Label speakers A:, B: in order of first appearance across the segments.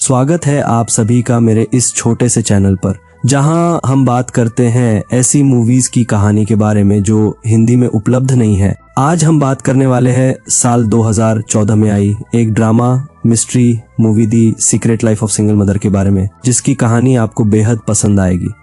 A: स्वागत है आप सभी का मेरे इस छोटे से चैनल पर, जहां हम बात करते हैं ऐसी मूवीज की कहानी के बारे में जो हिंदी में उपलब्ध नहीं है। आज हम बात करने वाले हैं साल 2014 में आई एक drama mystery movie the secret life of single mother के बारे में, जिसकी कहानी आपको बेहद पसंद आएगी।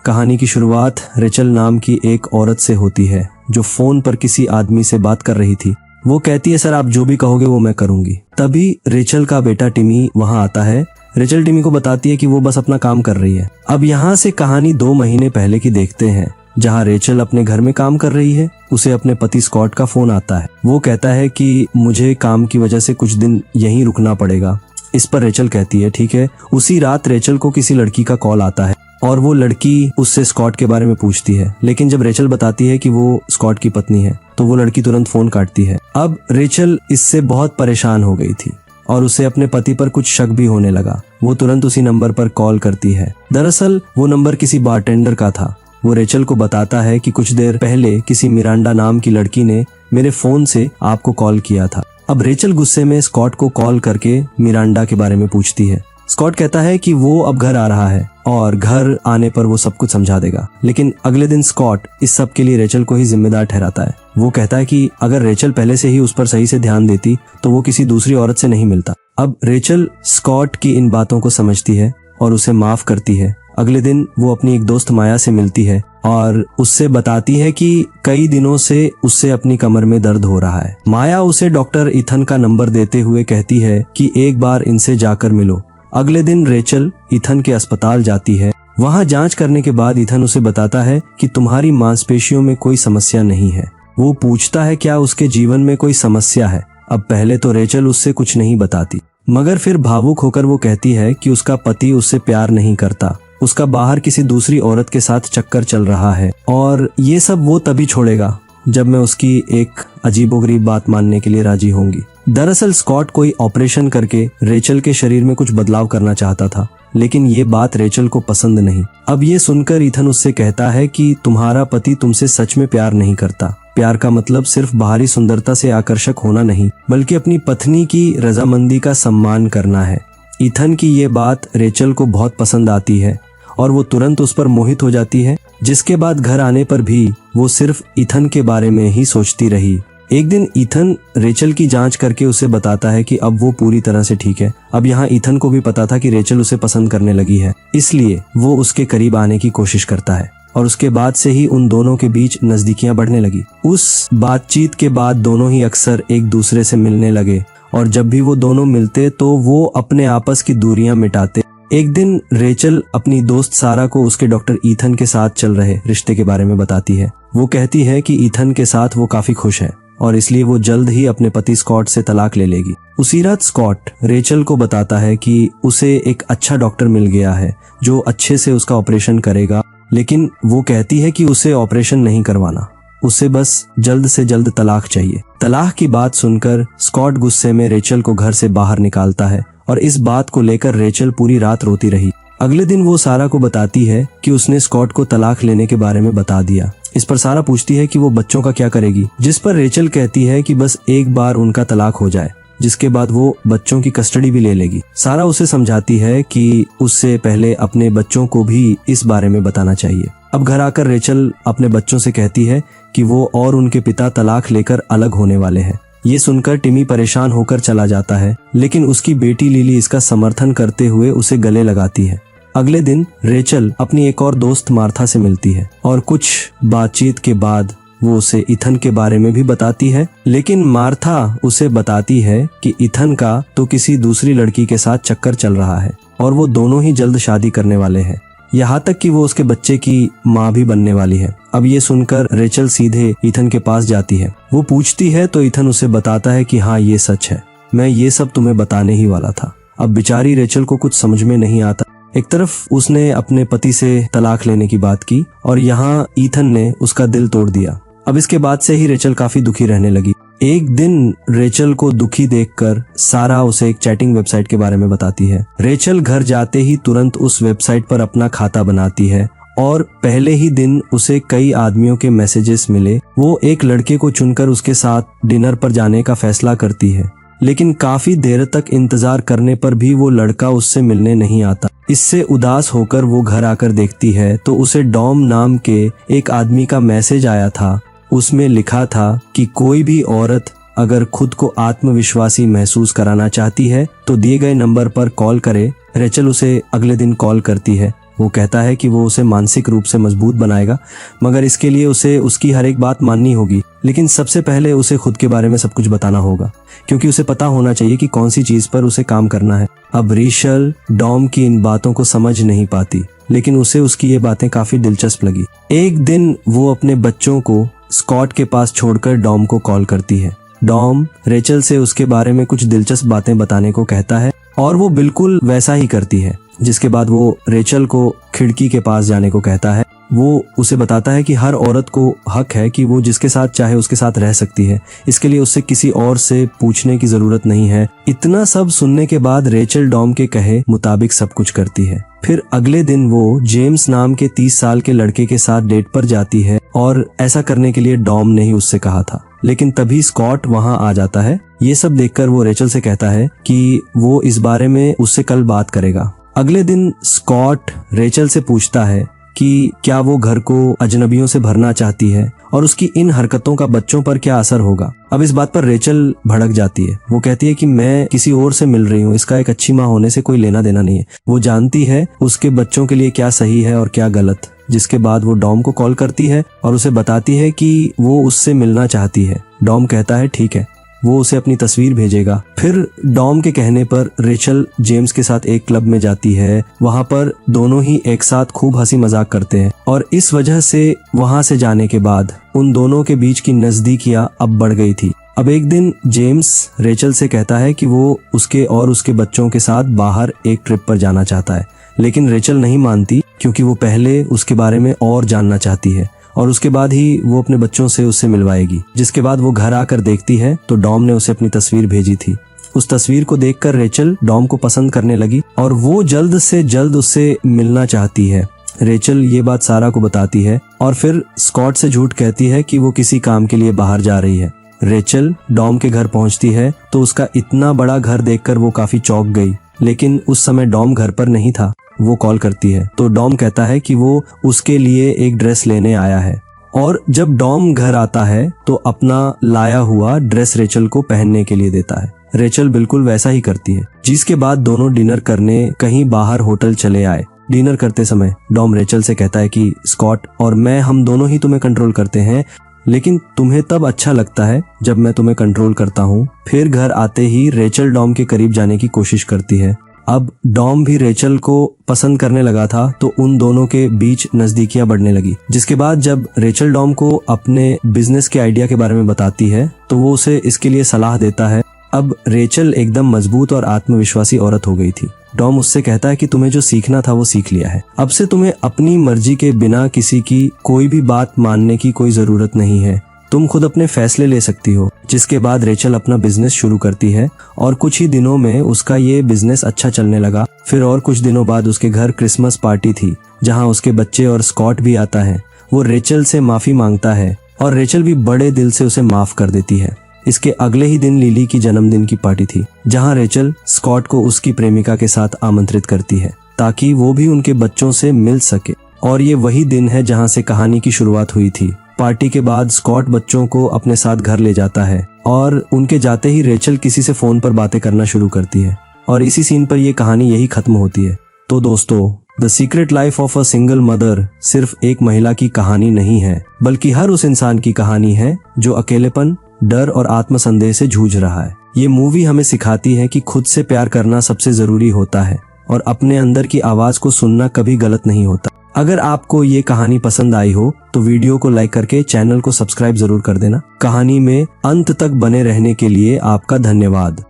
A: कहानी की शुरुआत रेचल नाम की एक औरत से होती है जो फोन पर किसी आदमी से बात कर रही थी। वो कहती है, सर आप जो भी कहोगे वो मैं करूंगी। तभी रेचल का बेटा टिमी वहां आता है। रेचल टिमी को बताती है कि वो बस अपना काम कर रही है। अब यहाँ से कहानी 2 महीने पहले की देखते हैं, जहाँ रेचल अपने घर में काम कर रही है। उसे अपने पति स्कॉट का फोन आता है। वो कहता है कि मुझे काम की वजह से कुछ दिन यहीं रुकना पड़ेगा। इस पर रेचल कहती है ठीक है। उसी रात रेचल को किसी लड़की का कॉल आता है और वो लड़की उससे स्कॉट के बारे में पूछती है, लेकिन जब रेचल बताती है कि वो स्कॉट की पत्नी है तो वो लड़की तुरंत फोन काटती है। अब रेचल इससे बहुत परेशान हो गई थी और उसे अपने पति पर कुछ शक भी होने लगा। वो तुरंत उसी नंबर पर कॉल करती है। दरअसल वो नंबर किसी बारटेंडर का था। वो रेचल को बताता है कि कुछ देर पहले किसी मिरांडा नाम की लड़की ने मेरे फोन से आपको कॉल किया था। अब रेचल गुस्से में स्कॉट को कॉल करके मिरांडा के बारे में पूछती है। स्कॉट कहता है कि वो अब घर आ रहा है और घर आने पर वो सब कुछ समझा देगा, लेकिन अगले दिन स्कॉट इस सब के लिए रेचल को ही जिम्मेदार ठहराता है। वो कहता है कि अगर रेचल पहले से ही उस पर सही से ध्यान देती तो वो किसी दूसरी औरत से नहीं मिलता। अब रेचल स्कॉट की इन बातों को समझती है और उसे माफ करती है। अगले दिन वो अपनी एक दोस्त माया से मिलती है और उससे बताती है कि कई दिनों से उससे अपनी कमर में दर्द हो रहा है। माया उसे डॉक्टर इथन का नंबर देते हुए कहती है कि एक बार इनसे जाकर मिलो। अगले दिन रेचल इथन के अस्पताल जाती है। वहां जांच करने के बाद इथन उसे बताता है कि तुम्हारी मांसपेशियों में कोई समस्या नहीं है। वो पूछता है क्या उसके जीवन में कोई समस्या है। अब पहले तो रेचल उससे कुछ नहीं बताती, मगर फिर भावुक होकर वो कहती है कि उसका पति उससे प्यार नहीं करता। उसका बाहर किसी दूसरी औरत के साथ चक्कर चल रहा है और ये सब वो तभी छोड़ेगा जब मैं उसकी एक अजीबोगरीब बात मानने के लिए राजी होंगी। दरअसल स्कॉट कोई ऑपरेशन करके रेचल के शरीर में कुछ बदलाव करना चाहता था, लेकिन ये बात रेचल को पसंद नहीं। अब ये सुनकर इथन उससे कहता है कि तुम्हारा पति तुमसे सच में प्यार नहीं करता। प्यार का मतलब सिर्फ बाहरी सुंदरता से आकर्षक होना नहीं, बल्कि अपनी पत्नी की रजामंदी का सम्मान करना है। इथन की ये बात रेचल को बहुत पसंद आती है और वो तुरंत उस पर मोहित हो जाती है, जिसके बाद घर आने पर भी वो सिर्फ इथन के बारे में ही सोचती रही। एक दिन इथन रेचल की जांच करके उसे बताता है कि अब वो पूरी तरह से ठीक है। अब यहाँ इथन को भी पता था कि रेचल उसे पसंद करने लगी है, इसलिए वो उसके करीब आने की कोशिश करता है और उसके बाद से ही उन दोनों के बीच नजदीकियां बढ़ने लगी। उस बातचीत के बाद दोनों ही अक्सर एक दूसरे से मिलने लगे और जब भी वो दोनों मिलते तो वो अपने आपस की दूरियां मिटाते। एक दिन रेचल अपनी दोस्त सारा को उसके डॉक्टर इथन के साथ चल रहे रिश्ते के बारे में बताती है। वो कहती है कि इथन के साथ वो काफी खुश है और इसलिए वो जल्द ही अपने पति स्कॉट से तलाक ले लेगी। उसी रात स्कॉट रेचल को बताता है कि उसे एक अच्छा डॉक्टर मिल गया है जो अच्छे से उसका ऑपरेशन करेगा, लेकिन वो कहती है कि उसे ऑपरेशन नहीं करवाना, उसे बस जल्द से जल्द तलाक चाहिए। तलाक की बात सुनकर स्कॉट गुस्से में रेचल को घर से बाहर निकालता है और इस बात को लेकर रेचल पूरी रात रोती रही। अगले दिन वो सारा को बताती है कि उसने स्कॉट को तलाक लेने के बारे में बता दिया। इस पर सारा पूछती है कि वो बच्चों का क्या करेगी, जिस पर रेचल कहती है कि बस एक बार उनका तलाक हो जाए, जिसके बाद वो बच्चों की कस्टडी भी ले लेगी। सारा उसे समझाती है कि उससे पहले अपने बच्चों को भी इस बारे में बताना चाहिए। अब घर आकर रेचल अपने बच्चों से कहती है कि वो और उनके पिता तलाक लेकर अलग होने वाले हैं। ये सुनकर टिमी परेशान होकर चला जाता है, लेकिन उसकी बेटी लिली इसका समर्थन करते हुए उसे गले लगाती है। अगले दिन रेचल अपनी एक और दोस्त मार्था से मिलती है और कुछ बातचीत के बाद वो उसे इथन के बारे में भी बताती है, लेकिन मार्था उसे बताती है कि इथन का तो किसी दूसरी लड़की के साथ चक्कर चल रहा है और वो दोनों ही जल्द शादी करने वाले हैं, यहाँ तक कि वो उसके बच्चे की माँ भी बनने वाली है। अब ये सुनकर रेचल सीधे इथन के पास जाती है। वो पूछती है तो इथन उसे बताता है कि हाँ ये सच है, मैं ये सब तुम्हें बताने ही वाला था। अब बेचारी रेचल को कुछ समझ में नहीं आता। एक तरफ उसने अपने पति से तलाक लेने की बात की और यहाँ इथन ने उसका दिल तोड़ दिया। अब इसके बाद से ही रेचल काफी दुखी रहने लगी। एक दिन रेचल को दुखी देखकर सारा उसे एक चैटिंग वेबसाइट के बारे में बताती है। रेचल घर जाते ही तुरंत उस वेबसाइट पर अपना खाता बनाती है और पहले ही दिन उसे कई आदमियों के मैसेजेस मिले। वो एक लड़के को चुनकर उसके साथ डिनर पर जाने का फैसला करती है। लेकिन काफी देर तक इंतजार करने पर भी वो लड़का उससे मिलने नहीं आता। इससे उदास होकर वो घर आकर देखती है तो उसे डॉम नाम के एक आदमी का मैसेज आया था। उसमें लिखा था कि कोई भी औरत अगर खुद को आत्मविश्वासी महसूस कराना चाहती है तो दिए गए नंबर पर कॉल करे। रेचल उसे अगले दिन कॉल करती है। वो कहता है कि वो उसे मानसिक रूप से मजबूत बनाएगा, मगर इसके लिए उसे उसकी हर एक बात माननी होगी। लेकिन सबसे पहले उसे खुद के बारे में सब कुछ बताना होगा, क्योंकि उसे पता होना चाहिए कि कौन सी चीज पर उसे काम करना है। अब रेचल डॉम की इन बातों को समझ नहीं पाती, लेकिन उसे उसकी ये बातें काफी दिलचस्प लगी। एक दिन वो अपने बच्चों को स्कॉट के पास छोड़कर डॉम को कॉल करती है। डॉम रेचल से उसके बारे में कुछ दिलचस्प बातें बताने को कहता है और वो बिल्कुल वैसा ही करती है। जिसके बाद वो रेचल को खिड़की के पास जाने को कहता है। वो उसे बताता है कि हर औरत को हक है कि वो जिसके साथ चाहे उसके साथ रह सकती है, इसके लिए उससे किसी और से पूछने की जरूरत नहीं है। इतना सब सुनने के बाद रेचल डॉम के कहे मुताबिक सब कुछ करती है। फिर अगले दिन वो जेम्स नाम के 30 साल के लड़के के साथ डेट पर जाती है और ऐसा करने के लिए डॉम ने ही उससे कहा था। लेकिन तभी स्कॉट वहां आ जाता है। ये सब देखकर वो रेचल से कहता है कि वो इस बारे में उससे कल बात करेगा। अगले दिन स्कॉट रेचल से पूछता है कि क्या वो घर को अजनबियों से भरना चाहती है और उसकी इन हरकतों का बच्चों पर क्या असर होगा। अब इस बात पर रेचल भड़क जाती है। वो कहती है कि मैं किसी और से मिल रही हूँ, इसका एक अच्छी माँ होने से कोई लेना देना नहीं है। वो जानती है उसके बच्चों के लिए क्या सही है और क्या गलत। जिसके बाद वो डॉम को कॉल करती है और उसे बताती है कि वो उससे मिलना चाहती है। डॉम कहता है ठीक है, वो उसे अपनी तस्वीर भेजेगा। फिर डॉम के कहने पर रेचल जेम्स के साथ एक क्लब में जाती है। वहां पर दोनों ही एक साथ खूब हंसी मजाक करते हैं और इस वजह से वहां से जाने के बाद उन दोनों के बीच की नजदीकियां अब बढ़ गई थी। अब एक दिन जेम्स रेचल से कहता है कि वो उसके और उसके बच्चों के साथ बाहर एक ट्रिप पर जाना चाहता है, लेकिन रेचल नहीं मानती क्योंकि वो पहले उसके बारे में और जानना चाहती है और उसके बाद ही वो अपने बच्चों से उससे मिलवाएगी। जिसके बाद वो घर आकर देखती है तो डॉम ने उसे अपनी तस्वीर भेजी थी। उस तस्वीर को देखकर रेचल डॉम को पसंद करने लगी और वो जल्द से जल्द उससे मिलना चाहती है। रेचल ये बात सारा को बताती है और फिर स्कॉट से झूठ कहती है कि वो किसी काम के लिए बाहर जा रही है। रेचल डॉम के घर पहुंचती है तो उसका इतना बड़ा घर देखकर वो काफी चौंक गई, लेकिन उस समय डॉम घर पर नहीं था। वो कॉल करती है तो डॉम कहता है कि वो उसके लिए एक ड्रेस लेने आया है और जब डॉम घर आता है तो अपना लाया हुआ ड्रेस रेचल को पहनने के लिए देता है। रेचल बिल्कुल वैसा ही करती है। जिसके बाद दोनों डिनर करने कहीं बाहर होटल चले आए। डिनर करते समय डॉम रेचल से कहता है कि स्कॉट और मैं हम दोनों ही तुम्हें कंट्रोल करते हैं, लेकिन तुम्हें तब अच्छा लगता है जब मैं तुम्हें कंट्रोल करता हूँ। फिर घर आते ही रेचल डॉम के करीब जाने की कोशिश करती है। अब डॉम भी रेचल को पसंद करने लगा था तो उन दोनों के बीच नजदीकियां बढ़ने लगी। जिसके बाद जब रेचल डॉम को अपने बिजनेस के आइडिया के बारे में बताती है तो वो उसे इसके लिए सलाह देता है। अब रेचल एकदम मजबूत और आत्मविश्वासी औरत हो गई थी। डॉम उससे कहता है कि तुम्हें जो सीखना था वो सीख लिया है। अब से तुम्हें अपनी मर्जी के बिना किसी की कोई भी बात मानने की कोई जरूरत नहीं है। तुम खुद अपने फैसले ले सकती हो। जिसके बाद रेचल अपना बिजनेस शुरू करती है और कुछ ही दिनों में उसका ये बिजनेस अच्छा चलने लगा। फिर और कुछ दिनों बाद उसके घर क्रिसमस पार्टी थी जहां उसके बच्चे और स्कॉट भी आता है। वो रेचल से माफी मांगता है और रेचल भी बड़े दिल से उसे माफ कर देती है। इसके अगले ही दिन लिली की जन्मदिन की पार्टी थी जहां रेचल स्कॉट को उसकी प्रेमिका के साथ आमंत्रित करती है ताकि वो भी उनके बच्चों से मिल सके। और ये वही दिन है जहां से कहानी की शुरुआत हुई थी। पार्टी के बाद स्कॉट बच्चों को अपने साथ घर ले जाता है और उनके जाते ही रेचल किसी से फोन पर बातें करना शुरू करती है और इसी सीन पर यह कहानी यही खत्म होती है। तो दोस्तों, the secret life of a single mother सिर्फ एक महिला की कहानी नहीं है, बल्कि हर उस इंसान की कहानी है जो अकेलेपन, डर और आत्मसंदेह से जूझ रहा है। ये मूवी हमें सिखाती है कि खुद से प्यार करना सबसे जरूरी होता है और अपने अंदर की आवाज को सुनना कभी गलत नहीं होता। अगर आपको ये कहानी पसंद आई हो तो वीडियो को लाइक करके चैनल को सब्सक्राइब जरूर कर देना। कहानी में अंत तक बने रहने के लिए आपका धन्यवाद।